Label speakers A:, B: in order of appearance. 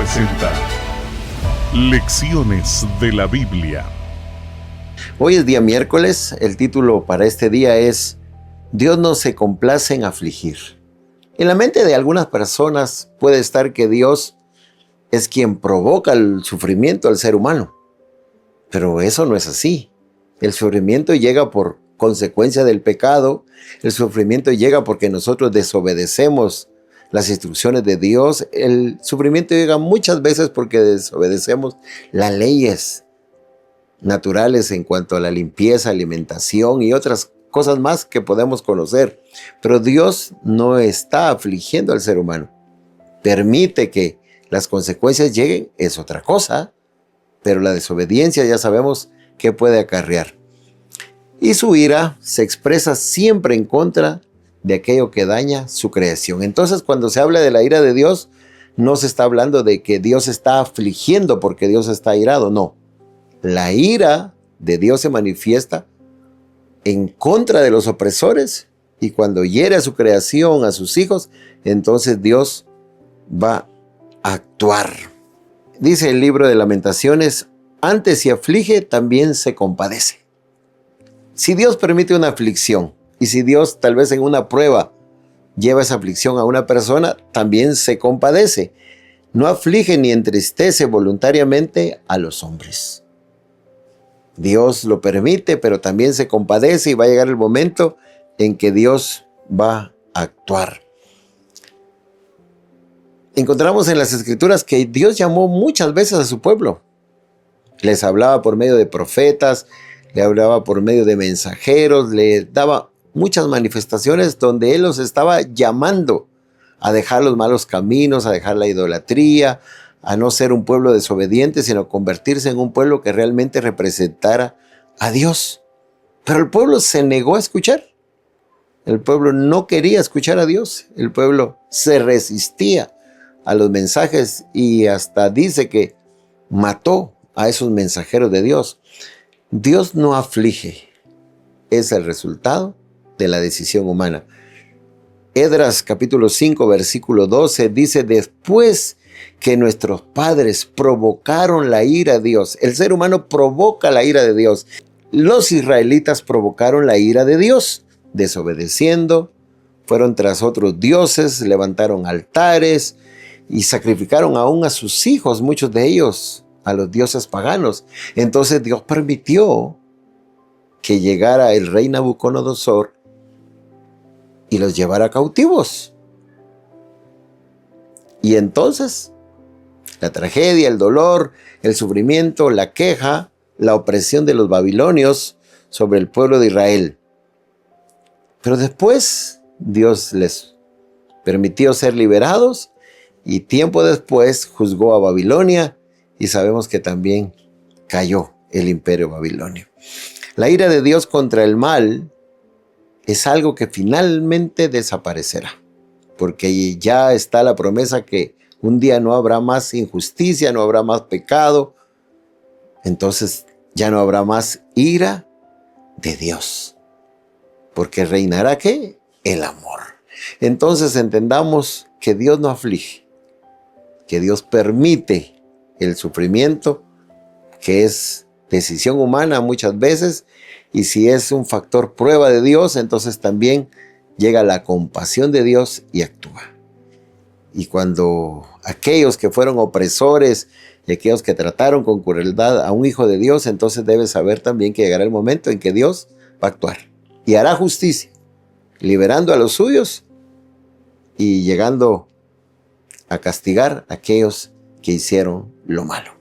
A: presenta Lecciones de la Biblia.
B: Hoy es día miércoles. El título para este día es Dios no se complace en afligir. En la mente de algunas personas puede estar que Dios es quien provoca el sufrimiento al ser humano. Pero eso no es así. El sufrimiento llega por consecuencia del pecado. El sufrimiento llega porque nosotros desobedecemos las instrucciones de Dios. El sufrimiento llega muchas veces porque desobedecemos las leyes naturales en cuanto a la limpieza, alimentación y otras cosas más que podemos conocer. Pero Dios no está afligiendo al ser humano. Permite que las consecuencias lleguen, es otra cosa, pero la desobediencia ya sabemos qué puede acarrear. Y su ira se expresa siempre en contra de aquello que daña su creación. Entonces, cuando se habla de la ira de Dios, no se está hablando de que Dios está afligiendo porque Dios está airado, no. La ira de Dios se manifiesta en contra de los opresores, y cuando hiere a su creación, a sus hijos, entonces Dios va a actuar. Dice el libro de Lamentaciones, antes si aflige, también se compadece. Si Dios permite una aflicción, y si Dios tal vez en una prueba lleva esa aflicción a una persona, también se compadece. No aflige ni entristece voluntariamente a los hombres. Dios lo permite, pero también se compadece, y va a llegar el momento en que Dios va a actuar. Encontramos en las Escrituras que Dios llamó muchas veces a su pueblo. Les hablaba por medio de profetas, le hablaba por medio de mensajeros, le daba muchas manifestaciones donde Él los estaba llamando a dejar los malos caminos, a dejar la idolatría, a no ser un pueblo desobediente, sino convertirse en un pueblo que realmente representara a Dios. Pero el pueblo se negó a escuchar. El pueblo no quería escuchar a Dios. El pueblo se resistía a los mensajes y hasta dice que mató a esos mensajeros de Dios. Dios no aflige. Es el resultado de la decisión humana. Esdras capítulo 5 versículo 12 dice, después que nuestros padres provocaron la ira de Dios. El ser humano provoca la ira de Dios. Los israelitas provocaron la ira de Dios, desobedeciendo, fueron tras otros dioses, levantaron altares y sacrificaron aún a sus hijos, muchos de ellos, a los dioses paganos. Entonces Dios permitió que llegara el rey Nabucodonosor y los llevara cautivos. Y entonces la tragedia, el dolor, el sufrimiento, la queja, la opresión de los babilonios sobre el pueblo de Israel. Pero después Dios les permitió ser liberados y tiempo después juzgó a Babilonia y sabemos que también cayó el imperio babilonio. La ira de Dios contra el mal es algo que finalmente desaparecerá, porque ya está la promesa que un día no habrá más injusticia, no habrá más pecado, entonces ya no habrá más ira de Dios, porque reinará ¿qué? El amor. Entonces entendamos que Dios no aflige, que Dios permite el sufrimiento, que es decisión humana muchas veces, y si es un factor prueba de Dios, entonces también llega la compasión de Dios y actúa. Y cuando aquellos que fueron opresores y aquellos que trataron con crueldad a un hijo de Dios, entonces debes saber también que llegará el momento en que Dios va a actuar y hará justicia, liberando a los suyos y llegando a castigar a aquellos que hicieron lo malo.